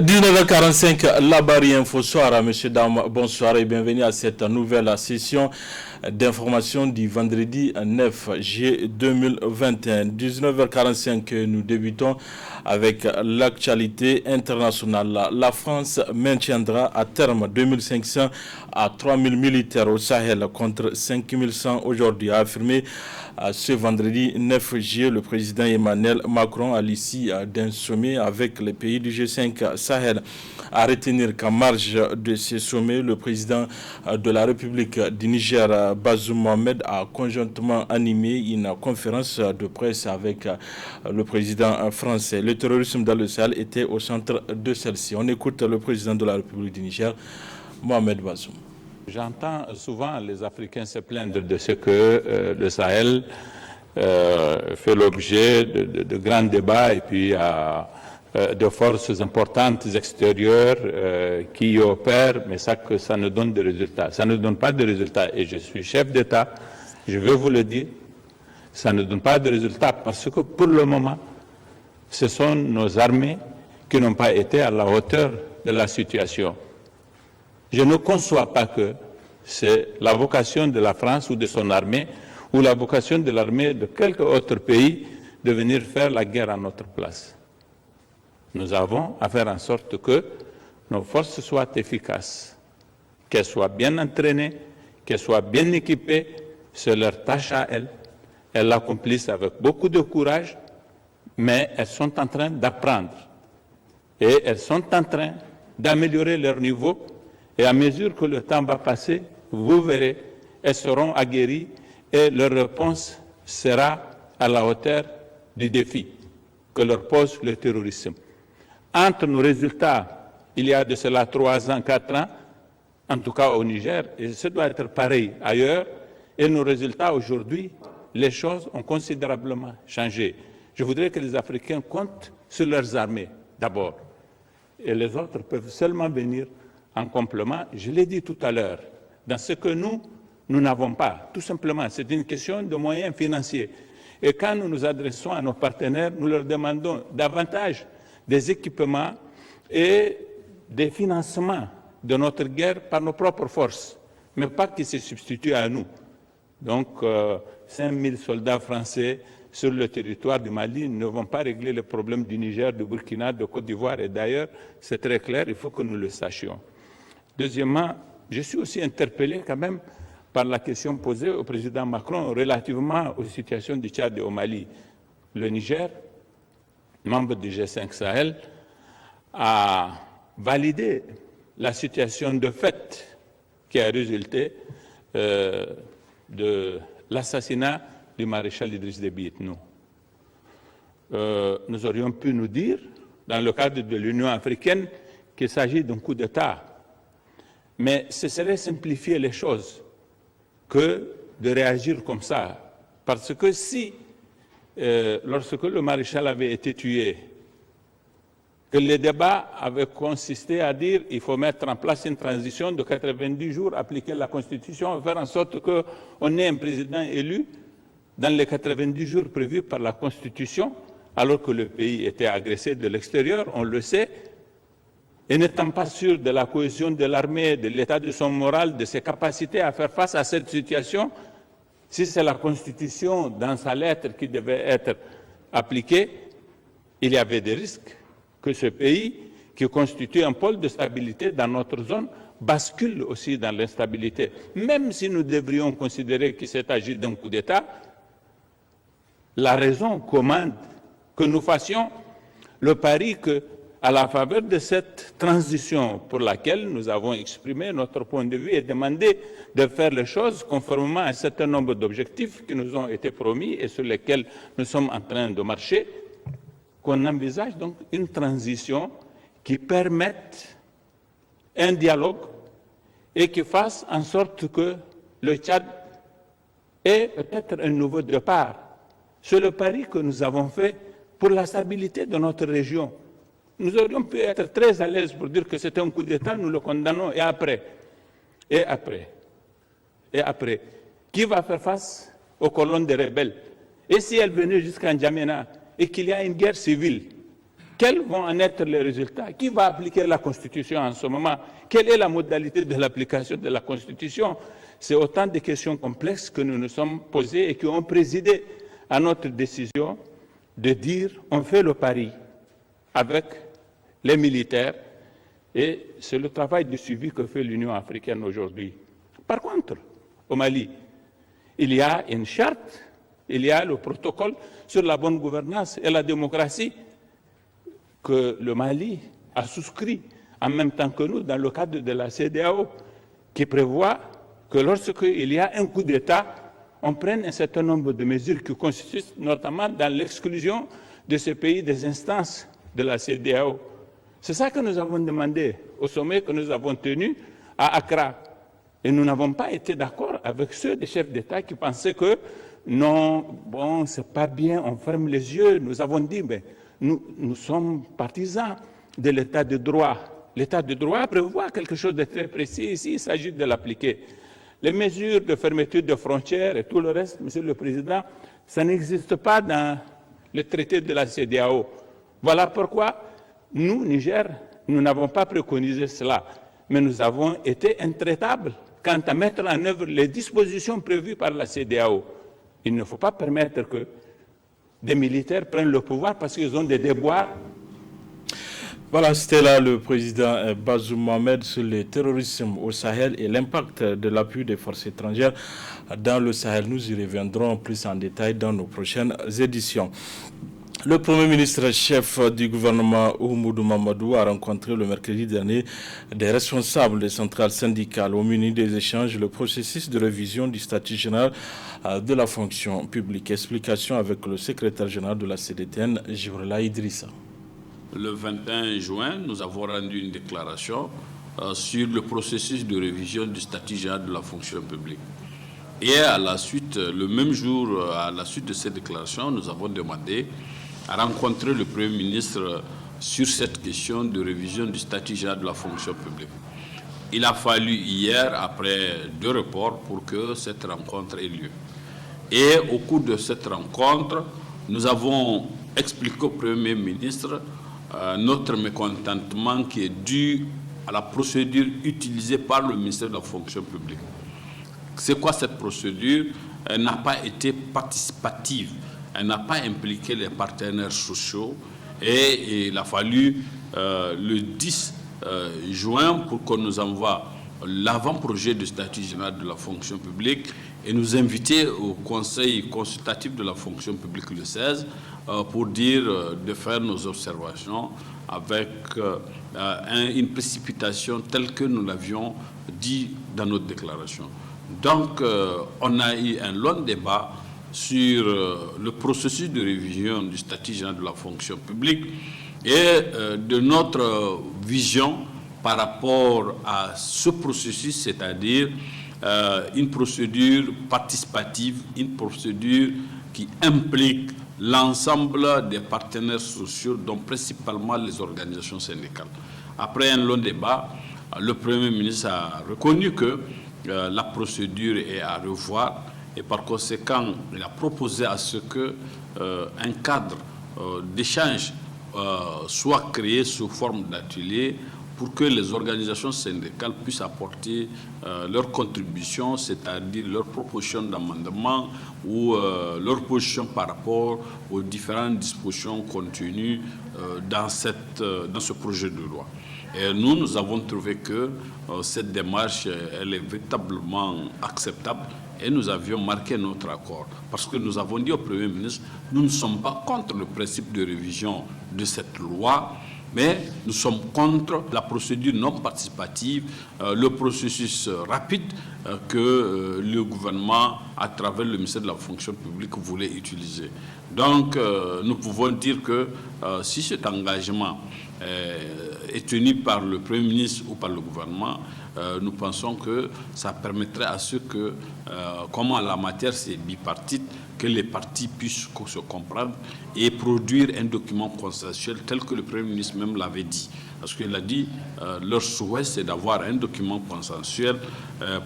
19h45, la Barrière Info Soir, messieurs, dames, bonsoir et bienvenue à cette nouvelle session d'information du vendredi 9 juillet 2021. 19h45, nous débutons avec l'actualité internationale. La France maintiendra à terme 2500 à 3000 militaires au Sahel contre 5100 aujourd'hui, a affirmé ce vendredi 9 juillet le président Emmanuel Macron à l'issue d'un sommet avec les pays du G5 Sahel. À retenir qu'en marge de ce sommet, le président de la République du Niger, Bazoum Mohamed, a conjointement animé une conférence de presse avec le président français. Le terrorisme dans le Sahel était au centre de celle-ci. On écoute le président de la République du Niger, Mohamed Bazoum. J'entends souvent les Africains se plaindre de ce que le Sahel fait l'objet de grands débats et puis de forces importantes extérieures qui opèrent, mais ça ne donne de résultats. Ça ne donne pas de résultats. Et je suis chef d'État, je veux vous le dire, ça ne donne pas de résultats parce que pour le moment, ce sont nos armées qui n'ont pas été à la hauteur de la situation. Je ne conçois pas que c'est la vocation de la France ou de son armée ou la vocation de l'armée de quelque autre pays de venir faire la guerre à notre place. Nous avons à faire en sorte que nos forces soient efficaces, qu'elles soient bien entraînées, qu'elles soient bien équipées, c'est leur tâche à elles. Elles l'accomplissent avec beaucoup de courage, mais elles sont en train d'apprendre et elles sont en train d'améliorer leur niveau. Et à mesure que le temps va passer, vous verrez, elles seront aguerries et leur réponse sera à la hauteur du défi que leur pose le terrorisme. Entre nos résultats, il y a de cela 3 ans, 4 ans, en tout cas au Niger, et ce doit être pareil ailleurs, et nos résultats aujourd'hui, les choses ont considérablement changé. Je voudrais que les Africains comptent sur leurs armées d'abord, et les autres peuvent seulement venir en complément, je l'ai dit tout à l'heure, dans ce que nous n'avons pas, tout simplement, c'est une question de moyens financiers. Et quand nous nous adressons à nos partenaires, nous leur demandons davantage des équipements et des financements de notre guerre par nos propres forces, mais pas qui se substituent à nous. Donc, 5000 soldats français sur le territoire du Mali ne vont pas régler les problèmes du Niger, du Burkina, de Côte d'Ivoire, et d'ailleurs, c'est très clair, il faut que nous le sachions. Deuxièmement, je suis aussi interpellé quand même par la question posée au président Macron relativement aux situations du Tchad et au Mali. Le Niger, membre du G5 Sahel, a validé la situation de fait qui a résulté de l'assassinat du maréchal Idriss Déby Itno. Nous aurions pu nous dire, dans le cadre de l'Union africaine, qu'il s'agit d'un coup d'État. Mais ce serait simplifier les choses que de réagir comme ça. Parce que si, lorsque le maréchal avait été tué, que le débat avait consisté à dire qu'il faut mettre en place une transition de 90 jours, appliquer la Constitution, faire en sorte qu'on ait un président élu dans les 90 jours prévus par la Constitution, alors que le pays était agressé de l'extérieur, on le sait, et n'étant pas sûr de la cohésion de l'armée, de l'état de son moral, de ses capacités à faire face à cette situation, si c'est la Constitution dans sa lettre qui devait être appliquée, il y avait des risques que ce pays, qui constitue un pôle de stabilité dans notre zone, bascule aussi dans l'instabilité. Même si nous devrions considérer qu'il s'est agi d'un coup d'État, la raison commande que nous fassions le pari que, à la faveur de cette transition pour laquelle nous avons exprimé notre point de vue et demandé de faire les choses conformément à un certain nombre d'objectifs qui nous ont été promis et sur lesquels nous sommes en train de marcher, qu'on envisage donc une transition qui permette un dialogue et qui fasse en sorte que le Tchad ait peut-être un nouveau départ. C'est le pari que nous avons fait pour la stabilité de notre région. Nous aurions pu être très à l'aise pour dire que c'était un coup d'État, nous le condamnons, et après, qui va faire face aux colonnes des rebelles? Et si elles venaient jusqu'à N'Djamena et qu'il y a une guerre civile, Quels vont en être les résultats? Qui va appliquer la Constitution en ce moment? Quelle est la modalité de l'application de la Constitution? C'est autant de questions complexes que nous nous sommes posées et qui ont présidé à notre décision de dire on fait le pari avec les militaires et c'est le travail de suivi que fait l'Union africaine aujourd'hui. Par contre, au Mali, il y a une charte, il y a le protocole sur la bonne gouvernance et la démocratie que le Mali a souscrit en même temps que nous dans le cadre de la CEDEAO, qui prévoit que lorsqu'il y a un coup d'État, on prenne un certain nombre de mesures qui consistent notamment dans l'exclusion de ces pays des instances de la CEDEAO. C'est ça que nous avons demandé au sommet que nous avons tenu à Accra. Et nous n'avons pas été d'accord avec ceux des chefs d'État qui pensaient que non, bon, c'est pas bien, on ferme les yeux. Nous avons dit, mais nous sommes partisans de l'état de droit. L'état de droit prévoit quelque chose de très précis ici, il s'agit de l'appliquer. Les mesures de fermeture de frontières et tout le reste, Monsieur le Président, ça n'existe pas dans le traité de la CEDEAO. Voilà pourquoi nous, Niger, nous n'avons pas préconisé cela, mais nous avons été intraitables quant à mettre en œuvre les dispositions prévues par la CEDEAO. Il ne faut pas permettre que des militaires prennent le pouvoir parce qu'ils ont des déboires. Voilà, c'était là le président Bazoum Mohamed sur le terrorisme au Sahel et l'impact de l'appui des forces étrangères dans le Sahel. Nous y reviendrons plus en détail dans nos prochaines éditions. Le Premier ministre chef du gouvernement Oumoudou Mamadou a rencontré le mercredi dernier des responsables des centrales syndicales. Au menu des échanges, le processus de révision du statut général de la fonction publique. Explication avec le secrétaire général de la CDTN, Jibrila Idrissa. Le 21 juin, nous avons rendu une déclaration sur le processus de révision du statut général de la fonction publique. Et à la suite, le même jour, à la suite de cette déclaration, nous avons demandé à rencontrer le Premier ministre sur cette question de révision du statut général de la fonction publique. Il a fallu hier, après 2 reports, pour que cette rencontre ait lieu. Et au cours de cette rencontre, nous avons expliqué au Premier ministre notre mécontentement qui est dû à la procédure utilisée par le ministère de la fonction publique. C'est quoi cette procédure? Elle n'a pas été participative, elle n'a pas impliqué les partenaires sociaux et il a fallu le 10 juin pour qu'on nous envoie l'avant-projet du statut général de la fonction publique et nous inviter au Conseil consultatif de la fonction publique le 16 pour dire de faire nos observations avec une précipitation telle que nous l'avions dit dans notre déclaration. Donc, on a eu un long débat sur le processus de révision du statut général de la fonction publique et de notre vision par rapport à ce processus, c'est-à-dire une procédure participative, une procédure qui implique l'ensemble des partenaires sociaux, dont principalement les organisations syndicales. Après un long débat, le Premier ministre a reconnu que la procédure est à revoir et par conséquent, il a proposé à ce qu'un cadre d'échange soit créé sous forme d'atelier pour que les organisations syndicales puissent apporter leur contribution, c'est-à-dire leur proposition d'amendement ou leur position par rapport aux différentes dispositions contenues dans ce projet de loi. Et nous avons trouvé que cette démarche, elle est véritablement acceptable et nous avions marqué notre accord. Parce que nous avons dit au Premier ministre, nous ne sommes pas contre le principe de révision de cette loi, mais nous sommes contre la procédure non participative, le processus rapide que le gouvernement, à travers le ministère de la fonction publique, voulait utiliser. Donc, nous pouvons dire que si cet engagement est tenu par le Premier ministre ou par le gouvernement, nous pensons que ça permettrait à ceux que, comme en la matière c'est bipartite, que les partis puissent se comprendre et produire un document consensuel tel que le Premier ministre même l'avait dit. Parce qu'il a dit, leur souhait c'est d'avoir un document consensuel,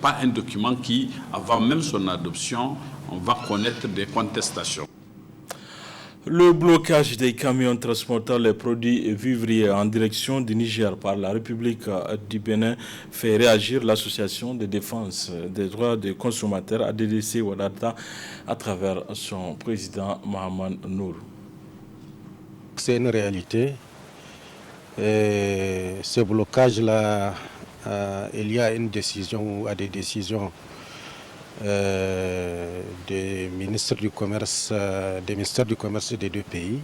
pas un document qui, avant même son adoption, on va connaître des contestations. Le blocage des camions transportant les produits vivriers en direction du Niger par la République du Bénin fait réagir l'association de défense des droits des consommateurs ADDC Wadata à travers son président Mohamed Nour. C'est une réalité. Et ce blocage-là, il y a une décision ou à des décisions des ministères du commerce des deux pays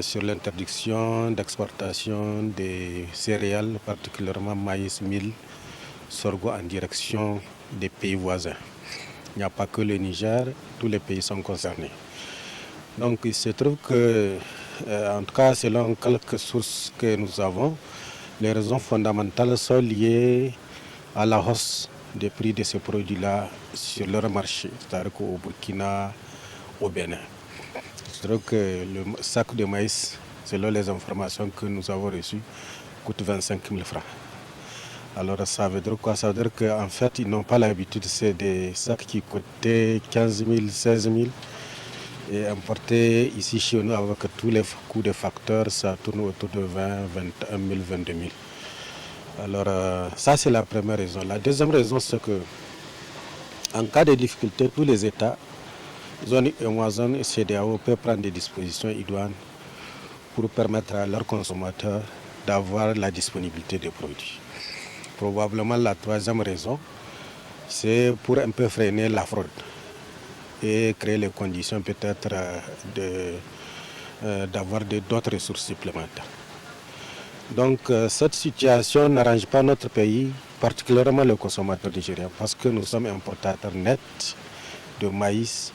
sur l'interdiction d'exportation des céréales, particulièrement maïs, mil, sorgho en direction des pays voisins. Il n'y a pas que le Niger, tous les pays sont concernés. Donc il se trouve que, en tout cas selon quelques sources que nous avons, les raisons fondamentales sont liées à la hausse des prix de ces produits-là sur leur marché, c'est-à-dire qu'au Burkina, au Bénin. Je trouve que le sac de maïs, selon les informations que nous avons reçues, coûte 25 000 francs. Alors ça veut dire quoi? Ça veut dire qu'en fait, ils n'ont pas l'habitude, c'est des sacs qui coûtaient 15 000, 16 000. Et importés ici chez nous avec tous les coûts de facteurs, ça tourne autour de 20, 21 000, 22 000. Alors ça c'est la première raison. La deuxième raison c'est que en cas de difficulté, tous les États, zone et zone et CEDEAO peuvent prendre des dispositions idoines pour permettre à leurs consommateurs d'avoir la disponibilité des produits. Probablement la troisième raison, c'est pour un peu freiner la fraude et créer les conditions peut-être d'avoir d'autres ressources supplémentaires. Donc cette situation n'arrange pas notre pays, particulièrement le consommateur nigérien, parce que nous sommes importateurs nets de maïs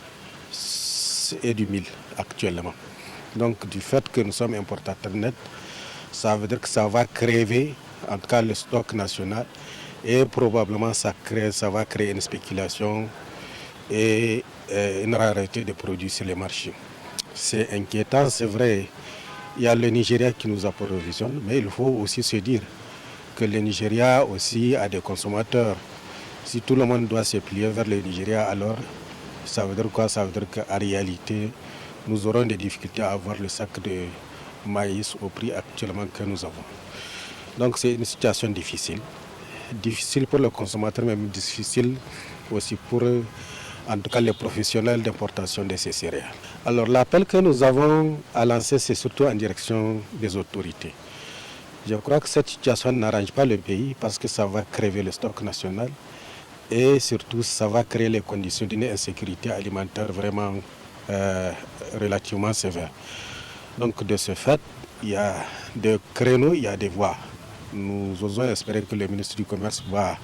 et du mil actuellement. Donc du fait que nous sommes importateurs nets, ça veut dire que ça va crever, en tout cas le stock national, et probablement ça va créer une spéculation et une rareté de produits sur les marchés. C'est inquiétant, c'est vrai. Il y a le Nigeria qui nous approvisionne, mais il faut aussi se dire que le Nigeria aussi a des consommateurs. Si tout le monde doit se plier vers le Nigeria, alors ça veut dire quoi? Ça veut dire qu'en réalité, nous aurons des difficultés à avoir le sac de maïs au prix actuellement que nous avons. Donc c'est une situation difficile. Difficile pour le consommateur, mais difficile aussi pour en tout cas les professionnels d'importation de ces céréales. Alors l'appel que nous avons à lancer, c'est surtout en direction des autorités. Je crois que cette situation n'arrange pas le pays parce que ça va crever le stock national et surtout ça va créer les conditions d'une insécurité alimentaire vraiment relativement sévère. Donc de ce fait, il y a des créneaux, il y a des voies. Nous osons espérer que le ministre du Commerce va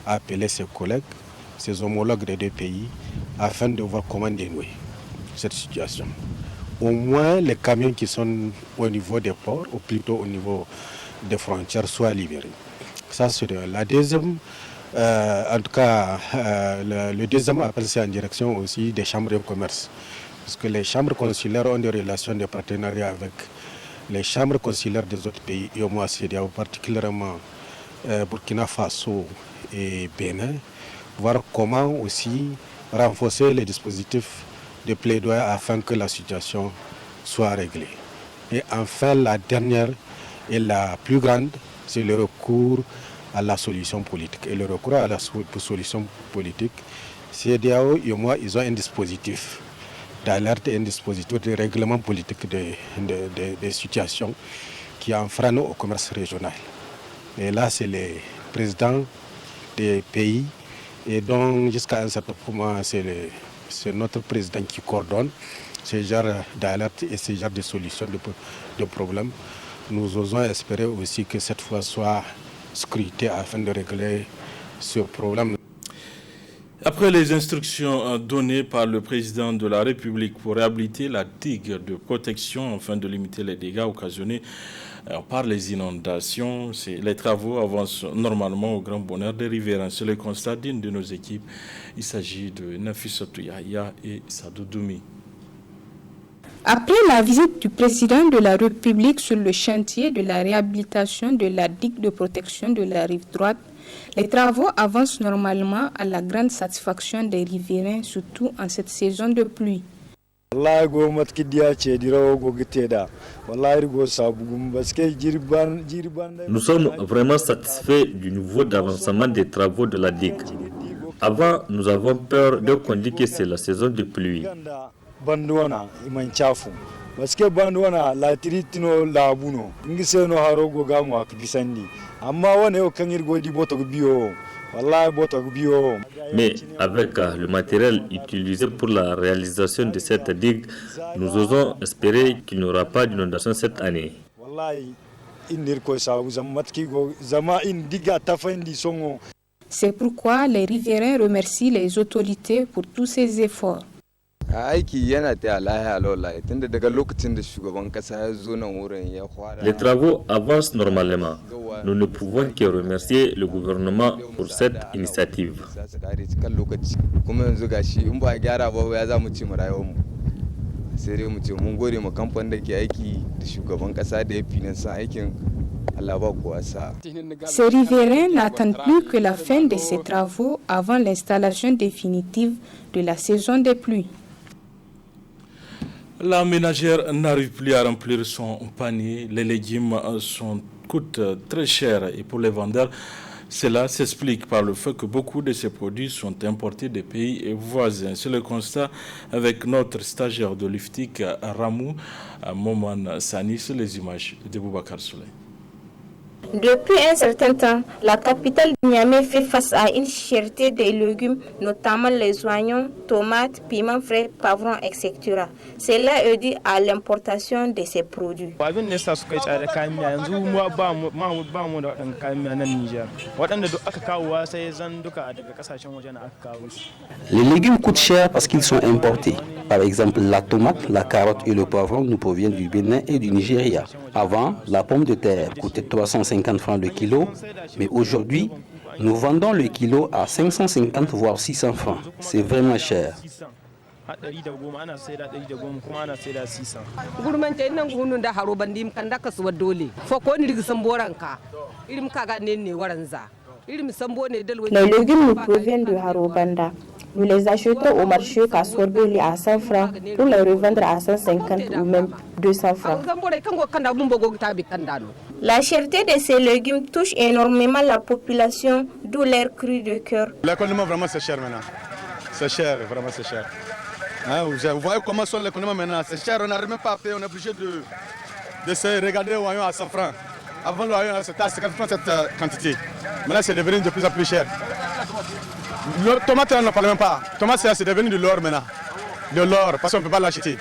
appeler ses collègues, ses homologues des deux pays, afin de voir comment dénouer cette situation. Au moins, les camions qui sont au niveau des ports, ou plutôt au niveau des frontières, soient libérés. Ça, c'est la deuxième. En tout cas, le deuxième appel, c'est en direction aussi des chambres de commerce. Parce que les chambres consulaires ont des relations de partenariat avec les chambres consulaires des autres pays, et au moins CEDEAO, particulièrement Burkina Faso et Bénin, voir comment aussi renforcer les dispositifs de plaidoyer afin que la situation soit réglée. Et enfin, la dernière et la plus grande, c'est le recours à la solution politique. Et le recours à la solution politique, CEDEAO et moi, ils ont un dispositif d'alerte et un dispositif de règlement politique des situations qui enfreignent au commerce régional. Et là, c'est les présidents des pays et donc jusqu'à un certain moment, c'est notre président qui coordonne ce genre d'alerte et ce genre de solutions de problèmes. Nous osons espérer aussi que cette fois soit scruté afin de régler ce problème. Après les instructions données par le président de la République pour réhabiliter la digue de protection afin de limiter les dégâts occasionnés par les inondations, les travaux avancent normalement au grand bonheur des riverains. C'est le constat d'une de nos équipes. Il s'agit de Nafissatou Yahya et Sadou Doumi. Après la visite du président de la République sur le chantier de la réhabilitation de la digue de protection de la rive droite, les travaux avancent normalement à la grande satisfaction des riverains, surtout en cette saison de pluie. Nous sommes vraiment satisfaits du niveau d'avancement des travaux de la digue. Avant, nous avons peur dès qu'on dit que c'est la saison de pluie. Parce que bandwana la tiritino la buno ngiseno harogo gamu akibisandi amma wane o kangir di boto bio wallahi boto bio. Mais avec le matériel utilisé pour la réalisation de cette digue, nous osons espérer qu'il n'y aura pas d'inondation cette année. Wallahi indir ko sa zamatki go zama indiga tafandi songo. C'est pourquoi les riverains remercient les autorités pour tous ces efforts. Les travaux avancent normalement. Nous ne pouvons que remercier le gouvernement pour cette initiative. Ces riverains n'attendent plus que la fin de ces travaux avant l'installation définitive de la saison des pluies. La ménagère n'arrive plus à remplir son panier. Les légumes coûtent très cher et pour les vendeurs, cela s'explique par le fait que beaucoup de ces produits sont importés des pays voisins. C'est le constat avec notre stagiaire de l'IFTIC, Ramou Moman Sani, sur les images de Boubacar Souley. Depuis un certain temps, la capitale Niamey fait face à une cherté des légumes, notamment les oignons, tomates, piments frais, poivrons, etc. Cela est dû à l'importation de ces produits. Les légumes coûtent cher parce qu'ils sont importés. Par exemple, la tomate, la carotte et le poivron nous proviennent du Bénin et du Nigeria. Avant, la pomme de terre coûtait 350 francs le kilo, mais aujourd'hui, nous vendons le kilo à 550 voire 600 francs. C'est vraiment cher. Les légumes nous proviennent de Harobanda. Nous les achetons au marché Kassorbeli à 100 francs pour les revendre à 150 ou même 200 francs. La cherté de ces légumes touche énormément la population, d'où leur cri de cœur. L'économie vraiment c'est cher maintenant. C'est cher, vraiment c'est cher. Hein, vous voyez comment sont l'économie maintenant. C'est cher, on n'arrive même pas à payer, on est obligé de se regarder au oignon à 100 francs. Avant le oignon c'était à 50 francs cette quantité. Maintenant c'est devenu de plus en plus cher. Le tomate, on n'en parle même pas. Tomate, c'est devenu de l'or maintenant. De l'or, parce qu'on ne peut pas l'acheter.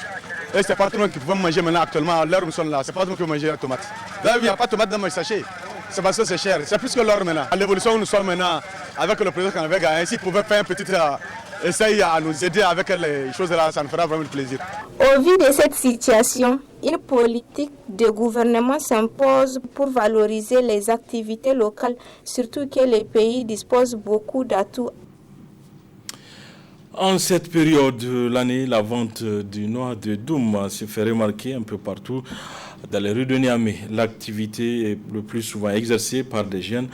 Et c'est pas tout le monde qui peut manger maintenant actuellement. L'heure où nous sommes là, c'est pas tout le monde qui peut manger la tomate. Là, il n'y a pas de tomate dans mon sachet. C'est parce que c'est cher. C'est plus que l'or maintenant. À l'évolution où nous sommes maintenant, avec le président qu'on avait gagné, s'il pouvait faire un petit essai à nous aider avec les choses là, ça nous fera vraiment plaisir. Au vu de cette situation, une politique de gouvernement s'impose pour valoriser les activités locales, surtout que les pays disposent beaucoup d'atouts. En cette période de l'année, la vente du noix de Doum se fait remarquer un peu partout dans les rues de Niamey. L'activité est le plus souvent exercée par des jeunes,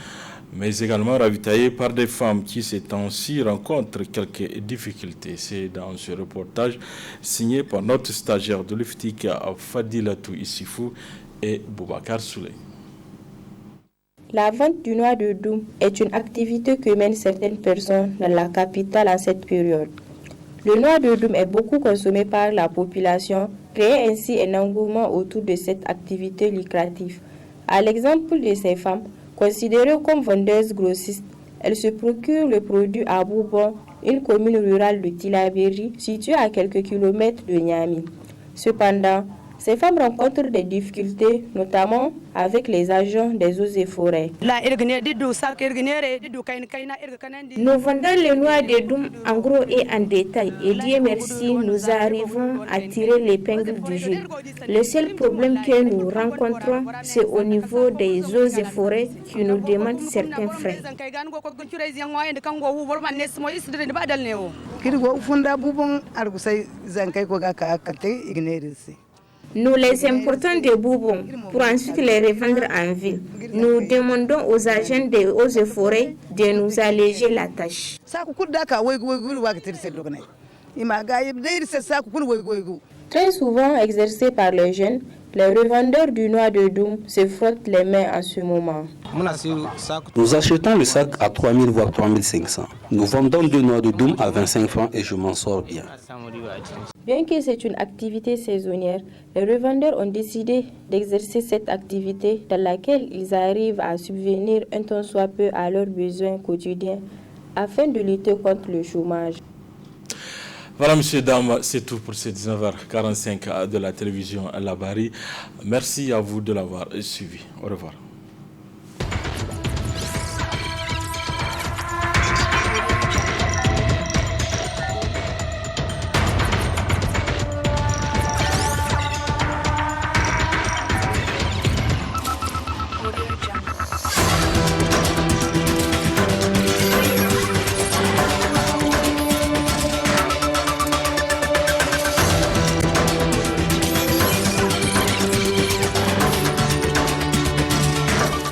mais également ravitaillée par des femmes qui, ces temps-ci, rencontrent quelques difficultés. C'est dans ce reportage signé par notre stagiaire de l'IFTIC, Fadilatou Issifou et Boubacar Souley. La vente du noix de Doum est une activité que mènent certaines personnes dans la capitale en cette période. Le noix de Doum est beaucoup consommé par la population, créant ainsi un engouement autour de cette activité lucrative. À l'exemple de ces femmes, considérées comme vendeuses grossistes, elles se procurent le produit à Boubon, une commune rurale de Tilaberi, située à quelques kilomètres de Niamey. Cependant, ces femmes rencontrent des difficultés, notamment avec les agents des eaux et forêts. Nous vendons les noix de Doum en gros et en détail et Dieu merci, nous arrivons à tirer l'épingle du jeu. Le seul problème que nous rencontrons, c'est au niveau des eaux et forêts qui nous demandent certains frais. Nous les importons de Boubon pour ensuite les revendre en ville. Nous demandons aux agents des eaux et forêts de nous alléger la tâche. Très souvent exercés par les jeunes, les revendeurs du noix de Doum se frottent les mains en ce moment. Nous achetons le sac à 3 000 voire 3 500. Nous vendons 2 noix de Doum à 25 francs et je m'en sors bien. Bien que c'est une activité saisonnière, les revendeurs ont décidé d'exercer cette activité dans laquelle ils arrivent à subvenir un tant soit peu à leurs besoins quotidiens afin de lutter contre le chômage. Voilà, messieurs, dames, c'est tout pour ces 19h45 de la télévision Labari. Merci à vous de l'avoir suivi. Au revoir.